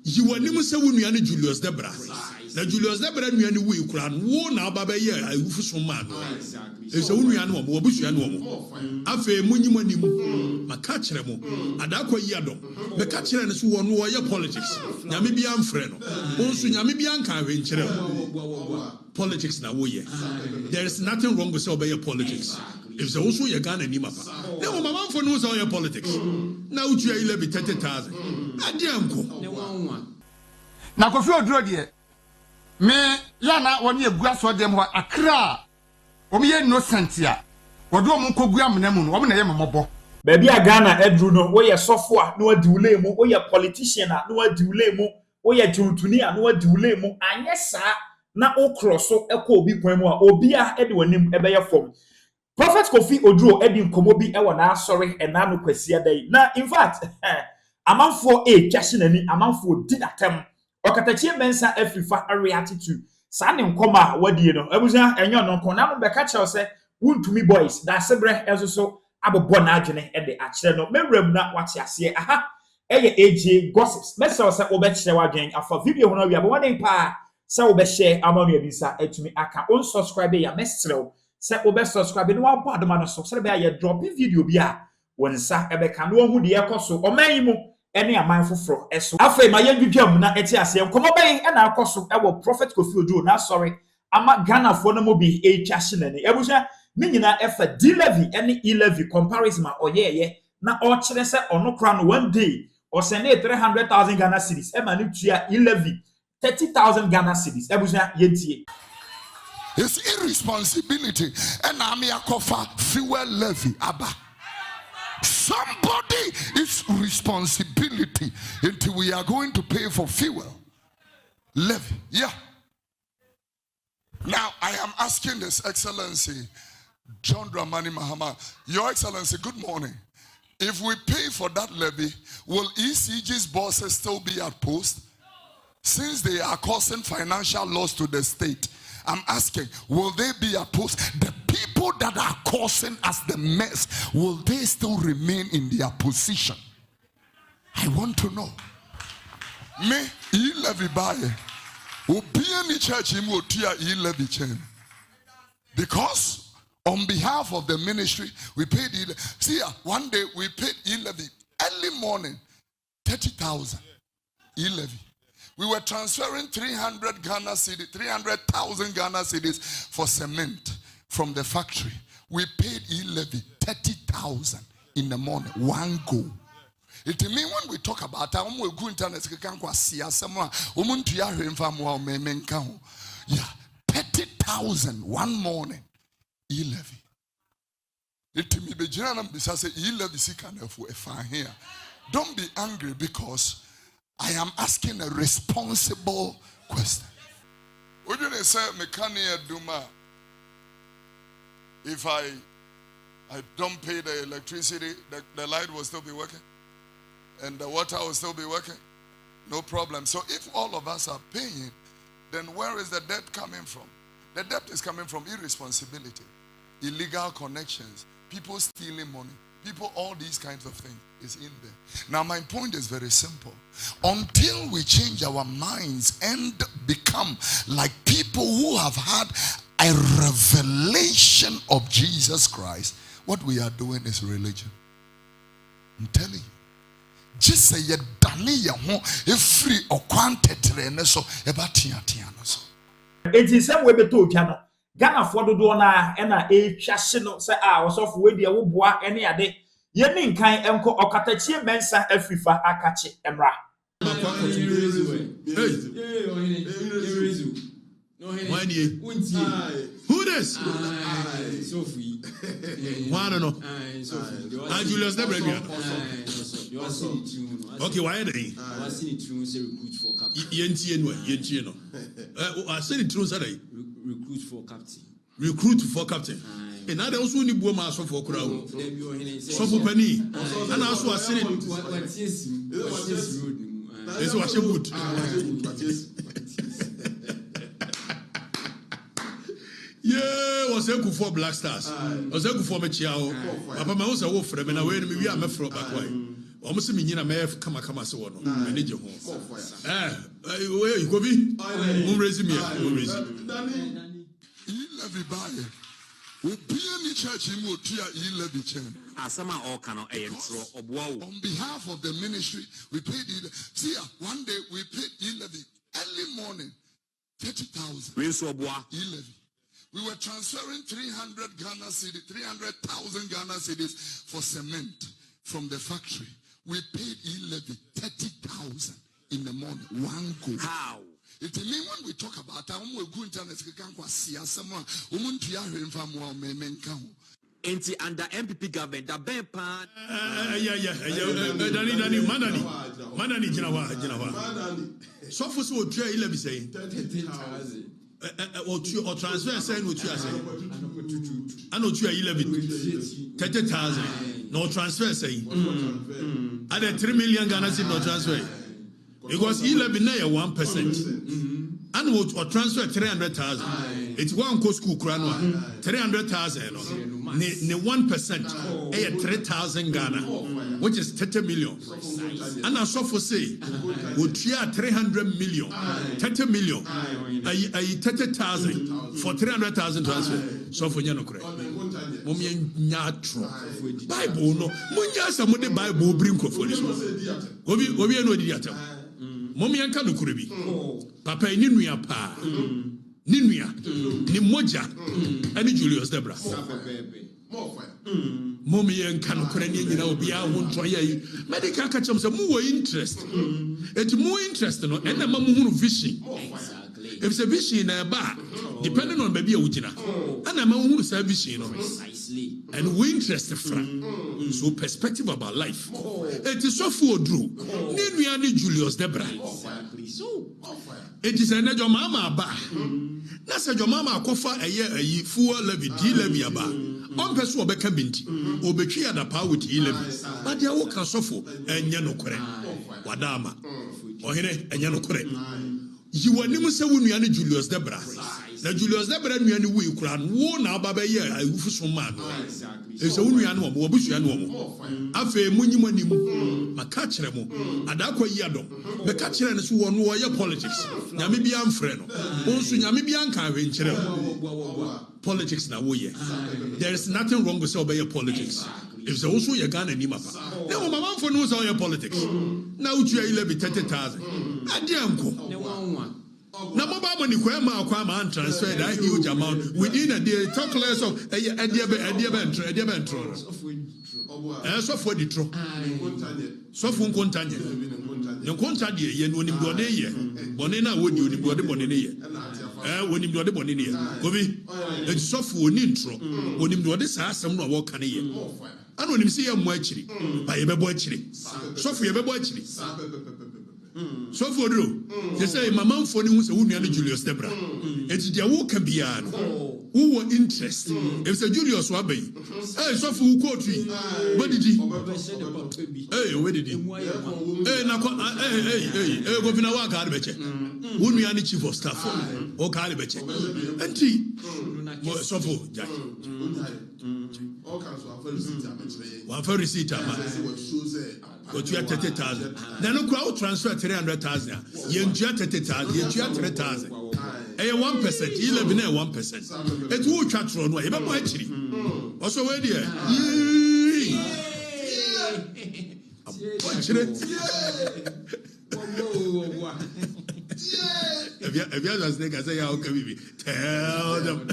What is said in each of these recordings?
You were never say when you are Julius Debra. Now Julius Debra and you are we crown. One now, Baba, yeah, I wish some man. It's a woman, or bush and woman. I feel Munimanimu, my catcher, Adako Yado, the catcher and so on warrior politics. Namibian friend. Also, Namibian carving politics now. There is nothing wrong with your politics. If there also your gun and Nimapa. Now, my mom for knows all your politics. Now, you are 30,000. I damn go. Now, Kofi Oduro dear. Me, Yana, 1 year grass for them were Accra. Omiye no sentia. Oduro Munko Guam Nemun, woman a mobo. Baby, a Ghana, Edruno, or your software, no dulemo, or your politician, no dulemo, or your Juntunia, no dulemo, and yes, sir, na okro so echo be poemo, obia Edwin Ebaya form. Prophet Kofi Oduro Edin Komobi ewa na sorry and na no kwasia day. Na in fact, a man for a jashinani, a man for did attempt. Okatakyie Afrifa attitude. Sanding koma wadi no. Ebuza enyo no kona be ka che say Wontumi boys. Da sebre ezo abobɔ na adwene e de akyere no. Mewrem na wate ase. Aha. Eye AJ gossips. Mesa say obɛkyere wadwen afa video ho no wi abɔden pa. Say obɛshare amanu ebisa etumi aka. On subscribe ya mesrew. Say obɛsubscribe no wabɔ adoma no so. Say be ya drop video bi a wonsa ebɛka no hu de ekoso. Oman yi mu any a man for eso. Afei ma yendwudwam na eti ase enkomo ben e na akoso e wo Prophet Kofi Oduro na sorry ama Ghana for no mo bi e twahye nani ebuja me nyina efa D levy any E levy comparison ma oyeye na o kire se ono kra no one day o send 300,000 Ghana cedis e ma ni tua E levy 30,000 Ghana cedis ebuja yentie. It's irresponsibility and ami akofa fuel levy aba. Somebody is responsibility until we are going to pay for fuel levy. Yeah. Now I am asking His Excellency John Dramani Mahama, Your Excellency, good morning. If we pay for that levy, will ECG's bosses still be at post? Since they are causing financial loss to the state, I'm asking, will they be opposed? The people that are causing us the mess, will they still remain in their position? I want to know. Me, levy buy. Obi any church him will tear levy chain. Because on behalf of the ministry, we paid see one day we paid levy early morning 30,000 levy. We were transferring 300,000 Ghana cedis for cement from the factory. We paid levy 30,000 in the morning. One go. It means when we talk about yeah, 30,000 one morning. Levy. It means don't be angry because I am asking a responsible question. Would you say Mekania Duma? If I don't pay the electricity, the light will still be working and the water will still be working? No problem. So if all of us are paying, then where is the debt coming from? The debt is coming from irresponsibility, illegal connections, people stealing money, people, all these kinds of things is in there. Now my point is very simple. Until we change our minds and become like people who have had a revelation of Jesus Christ, what we are doing is religion. I'm telling you. Just say you done if free or quantity so about tiana so. It is some way to Ghana for the dona and a chasino say was off with the woodwa any other. Yemin kind uncle Okatakyie Afrifa Akache Emra. Who this? Sophie. One no. Julius Debra. Okay, why are they? I see it through recruit for captain. Yentino. I said it through Saturday. Recruit for captain. Recruit for captain. And I also need Boma for crowd. So for penny. And also I said it. This was a good. Yeah, was a good for Black Stars. Was a good for Machiao. Papa, my house, I will frame and away me. We are my fro back. almost a minute, I may have come a so on. Manager home. Where you go be? Levy buyer. Will be any church in Motia levy chain. Asama all cannot enter On behalf of the ministry, we paid it. See, one day we paid levy early morning 30,000. E-levy. We were transferring 300 Ghana cedis, 300,000 Ghana cedis for cement from the factory. We paid e-levy 30,000 in the morning. One go. How? It means when we talk about we go internet, we can see someone who to hear Enti under MPP government, the bank pan. Manani, Jinawa. So for so, e-levy saying 30,000. Or transfer saying what you are saying. I know you are 30,000. No transfer saying. And 3 million Ghana cedis no transfer. Because 11 now 1%. And what transfer 300,000. It's one co school crown 300,000. Ne 1% 3,000 Ghana, which is 30 million. And I saw for say, would try 300 million, 30 million, 30,000 for 300,000 transfer. So for you no correct. Bible no. Munya some the Bible bring for this. Obi no di atam. Mommy anka no kurebi. Papa ni nua pa. Ni nua, ni moja, ani Julius Debra. Mommy anka no kure ni nyina obi a wonto ye. Medical catch am say mu interest. It's more interest no and na mamu hunu vision. If it's a vision na ba, depending on baby a wugina. And na mamu hunu say vision no. And we interest from so perspective about life. It is so for Oduro. Ni nua ni Julius Debra. It is an your mama ba. Na say your mama akofa eye full levy d levy aba. On person obeka binti. Obetwi adapa with levy. But they will can suffer enye no kore. Wadama. Ohene enye no kore. You were nimu se wonu ani Julius Debra. Na Julius Debra nua ni we kura wo na aba be ye awufu so man. E se wonu ya no mo obusu ya no mo. Afa munyim anim. Maka kire mo. Adakwa yi adom. Be ka kire ne so wo no ye politics. Nyame bia mfre no. Onsu nyame bia nka we nkire. Politics na wo ye. There is nothing wrong with say obey politics. If so also you Ghana ni mapa. Na wo mama mfo no say your politics. Na utu ya 30,000. Ade anko. Na mobile money kwa ma transfer that huge amount within a day. Talk less of so for the tro. So for kontanye. No kontanye ye no nim do ye. Bonena wodi nim do bonene ye. Wonim do bonene ye. Kobi. E so for oni ntro. Wonim do sa asem no wo kan ye. Ana onim se ye mo akiri. Ba ye bebo akiri. So for ye bebo akiri. So for Oduro, they say, Mamma for you, Julius Debra. It's the walk and beyond. Who were interest? It's a Julius Wabe. Hey, so for who quote me? What did he? Hey, where did he? Hey, Governor Wakabeche. Who me any chief of staff or Calibeche. And he so for Jack. One for receipt. But you are 30,000. Then no crowd transfer 300,000. You enjoy 30,000. You enjoy 3,000. And 1%, 11 1%. It will catch on way. But actually, also where there. If you are snake, I say, how can we tell them?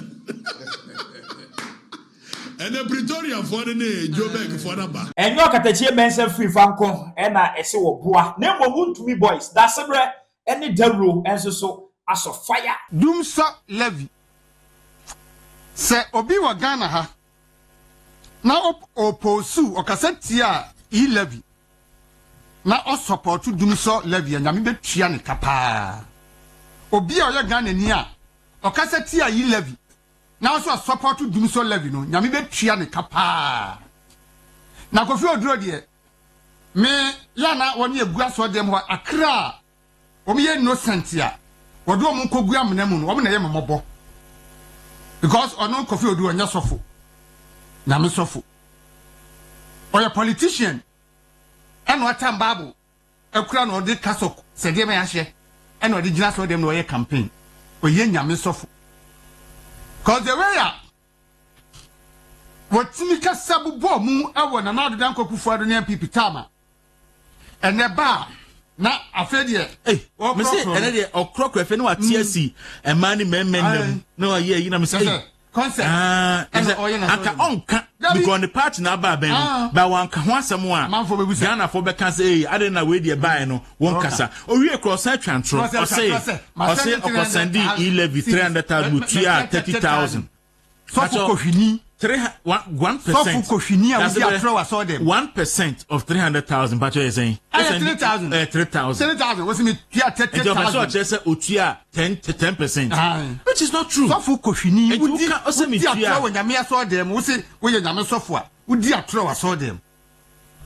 And the Pretoria for the name, Joe Beck for number. And your Okatakyie Afrifa Wontumi, and I say, Boa. Name Wontumi boys. That's a bread. Any devil, and so as a fire. Dumsa levy. Se obi wa Ghana ha. Na oposu okasetia levy. Na o support dumsa levy and yami betua ne kapa. Obi a Ghana ni a okasetia levy. Now so support to do so levy no nyame betua ne kapa na Kofi Oduro de me ya na woni agua so dem ho akra o me innocent ya wodo mo kogu amena mu no wo na ye momobo because ono Kofi Oduro nya sofo na me sofo o ya politician and what time Babu, a crown or the castle, said Yemi Ashe, and what the just for them lawyer campaign. Or Yenya Missofu. Cause the way up. What Timika Sabu Bomu, I want another Danko for the name Pipitama. And the bar. Na afedie me say enede okrokro fe no atiasi e mani memendem no ye na me say concept aka onka because the party na ba ben ba wanka ho asem a Ghana for be kan say ade na we die bai no won kasa o wie cross twantro o say okosendi 300,000 mutua 30,000 so for kohini 1%. 1% of 300,000. But you're saying 3,000. 3,000. What's me? 10%. Which is not true. So for Koshini, we saw them. We say we are Yaman software. We did throw us saw them.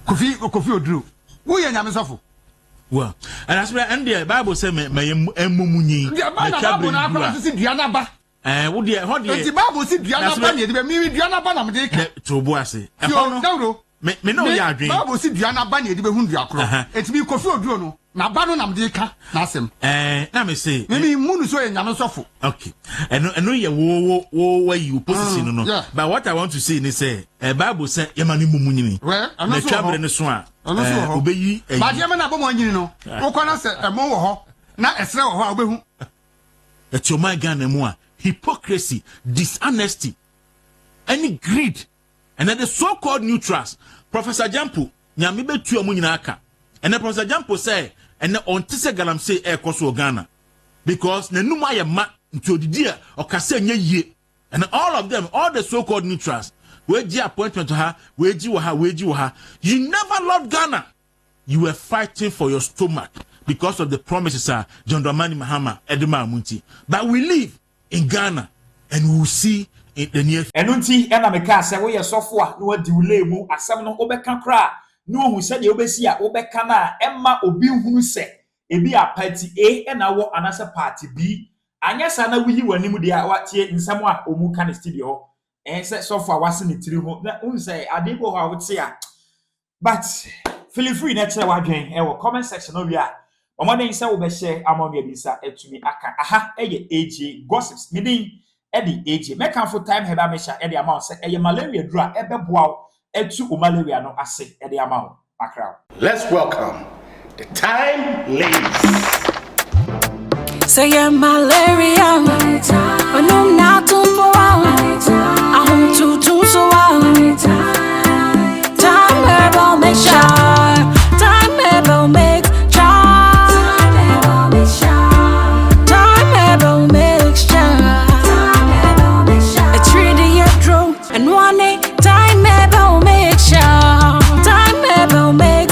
Kofi Oduro. We are Yaman software. Well, and that's where and the Bible says me emumuni. What the Bible said Diana Banya, the Diana Banam de Troboase. Me no ya dream. Bible said Diana Banya, the Hundia. It's me Kofi Oduro. Na Banam de Ka, Nasem. Let me say, maybe Moon so in Yamasofu. Okay. And no, you where you position no. But what I want to say is say, Bible said Yamani Mumuni. Well, I'm not traveling in the swan. Obey ye. But Yamana Bomoni no. Okana said a more not a slow how it's your my gun and more. Hypocrisy, dishonesty, any greed, and then the so-called neutrals. Professor Jampo, Nyamibe tu amunyaka, and then Professor Jampo say, and then on Tise Galam say air koso Ghana, because the numaya ma into the dear or Kasenya ye, and all of them, all the so-called neutrals, where the appointment to her, where you her, you never loved Ghana. You were fighting for your stomach because of the promises, John Dramani Mahama, Edema Munti. But we live in Ghana, and we will see in the near future. Enunti ena meka se wo ye sofo no wadi ule mu asem no obeka kra no hu se de obesi a obeka na emma obi hunu se ebi a party A ena wo anasa party B anya sa na wuyi wani mu de a watie nsam a omu ka ne studio se sofo a wase ne tiri ho na hu se adebo ho a wote a but feel free na kire wadwen e wo comment section no wi a omoden se wo be share amon ya bisa etumi aka aha eye AJ gossips midin edi AJ make for time heba mesha edi amount se eye malaria dura ebeboa etu o malaria no ase edi amount Magraheb. Let's welcome the time ladies. Say yeah, malaria onum na tumbo ahum tutu so time heba mesha time heba make and one day time ever make sure time ever make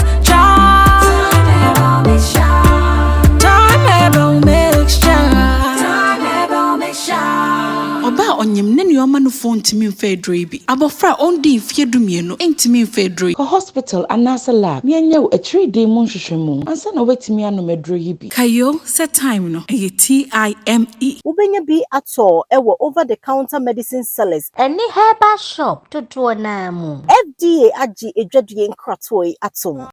Oba onyem ne nneoma no phone ntimi mfedro bi abofra ondi fie dumie no ntimi mfedro ko hospital anasa lab me anya a 3-day mu nhwehwemu ansa na wetimi anomedro yi bi kayo set time no eye time ubenya bi ato ewo over the counter medicine sellers any herbal shop to do na mu FDA agi edwadue nkratoi atom